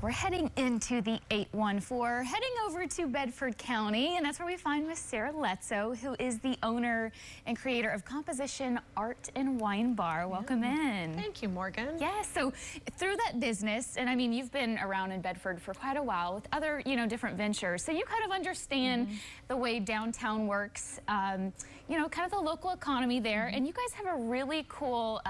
We're heading into the 814, heading over to Bedford County, and that's where we find Miss Sarah Letzo, who is the owner and creator of Composition Art and Wine Bar. Welcome in. Thank you, Morgan. Yes, so through that business, and I mean, you've been around in Bedford for quite a while with other, different ventures, so you kind of understand the way downtown works, kind of the local economy there, and you guys have a really cool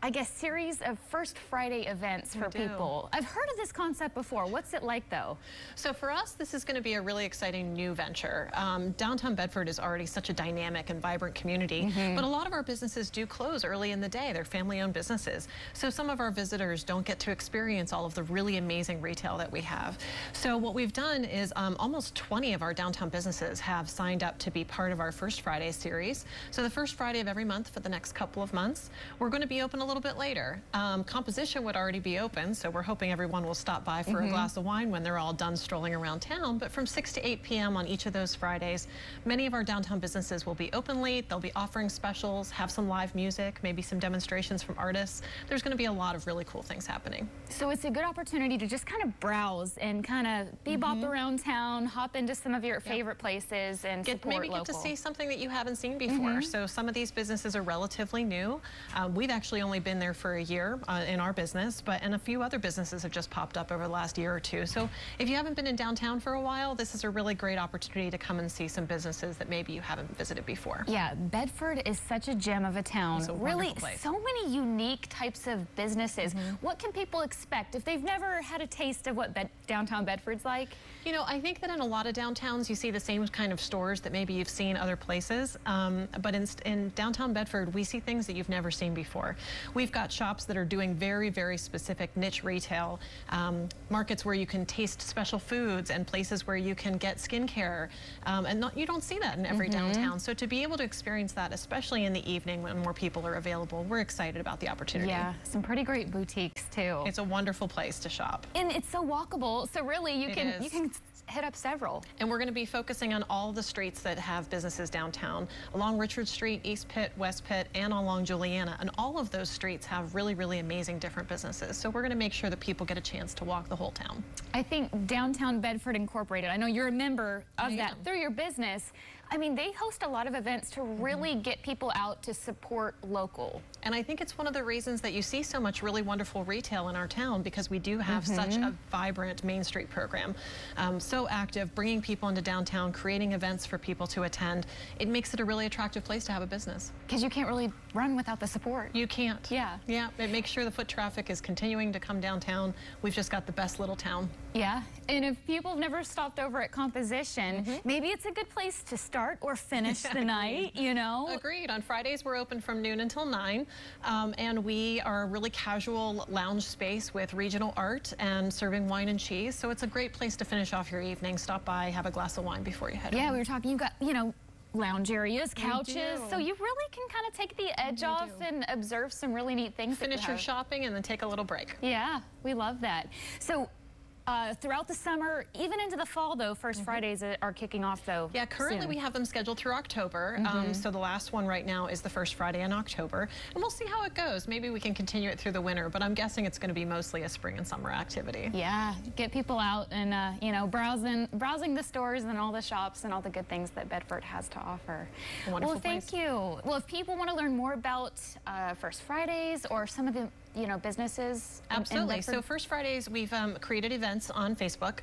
I guess, series of First Friday events for people. I've heard of this concept before. What's it like, though? So for us, this is going to be a really exciting new venture. Downtown Bedford is already such a dynamic and vibrant community, but a lot of our businesses do close early in the day. They're family-owned businesses. So some of our visitors don't get to experience all of the really amazing retail that we have. So what we've done is almost 20 of our downtown businesses have signed up to be part of our First Friday series. So the first Friday of every month for the next couple of months, we're going to be open a little bit later. Composition would already be open, so we're hoping everyone will stop by for a glass of wine when they're all done strolling around town. But from 6 to 8 p.m. on each of those Fridays, many of our downtown businesses will be open late. They'll be offering specials, have some live music, maybe some demonstrations from artists. There's going to be a lot of really cool things happening. So it's a good opportunity to just kind of browse and kind of bebop around town, hop into some of your favorite places and support local. Get to see something that you haven't seen before. So some of these businesses are relatively new. We've actually only been there for a year in our business, and a few other businesses have just popped up over the last year or two. So if you haven't been in downtown for a while, this is a really great opportunity to come and see some businesses that maybe you haven't visited before. Yeah, Bedford is such a gem of a town. It's a really place. So many unique types of businesses. What can people expect if they've never had a taste of what downtown Bedford's like? I think that in a lot of downtowns you see the same kind of stores that maybe you've seen other places, but in downtown Bedford we see things that you've never seen before. We've got shops that are doing very, very specific niche retail, markets where you can taste special foods and places where you can get skincare, and you don't see that in every downtown. So to be able to experience that, especially in the evening when more people are available, we're excited about the opportunity. Yeah, some pretty great boutiques too. It's a wonderful place to shop. And it's so walkable, so really you can hit up several. And we're going to be focusing on all the streets that have businesses downtown, along Richard Street, East Pitt, West Pitt, and along Juliana. And all of those streets have really, really amazing different businesses. So we're going to make sure that people get a chance to walk the whole town. I think Downtown Bedford Incorporated, I know you're a member of that through your business. I mean, they host a lot of events to really get people out to support local. And I think it's one of the reasons that you see so much really wonderful retail in our town, because we do have such a vibrant Main Street program. So active, bringing people into downtown, creating events for people to attend. It makes it a really attractive place to have a business. Because you can't really run without the support. You can't. Yeah. Yeah, it makes sure the foot traffic is continuing to come downtown. We've just got the best little town. Yeah, and if people have never stopped over at Composition, maybe it's a good place to start or finish the night, Agreed. On Fridays, we're open from noon until 9, and we are a really casual lounge space with regional art and serving wine and cheese, so it's a great place to finish off your evening. Stop by, have a glass of wine before you head home. Yeah, we were talking, you've got, lounge areas, couches, so you really can kind of take the edge off and observe some really neat things. Finish your shopping and then take a little break. Yeah, we love that. So throughout the summer, even into the fall, though, First Fridays are kicking off, though. Yeah, currently we have them scheduled through October. So the last one right now is the first Friday in October. And we'll see how it goes. Maybe we can continue it through the winter, but I'm guessing it's going to be mostly a spring and summer activity. Yeah, get people out and, browsing the stores and all the shops and all the good things that Bedford has to offer. Wonderful place. Thank you. Well, if people want to learn more about First Fridays or some of the businesses. Absolutely. So First Fridays, we've created events on Facebook,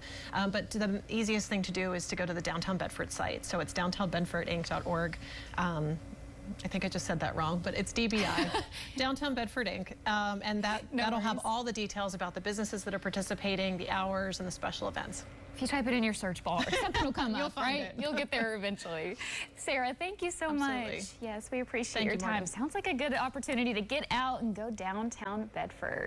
but the easiest thing to do is to go to the Downtown Bedford site. So it's downtownbedfordinc.org. I think I just said that wrong, but it's DBI, Downtown Bedford Inc. And that'll have all the details about the businesses that are participating, the hours, and the special events. If you type it in your search bar, something will come up, right? It. You'll get there eventually. Sarah, thank you so much. Yes, we appreciate your time. Sounds like a good opportunity to get out and go downtown Bedford.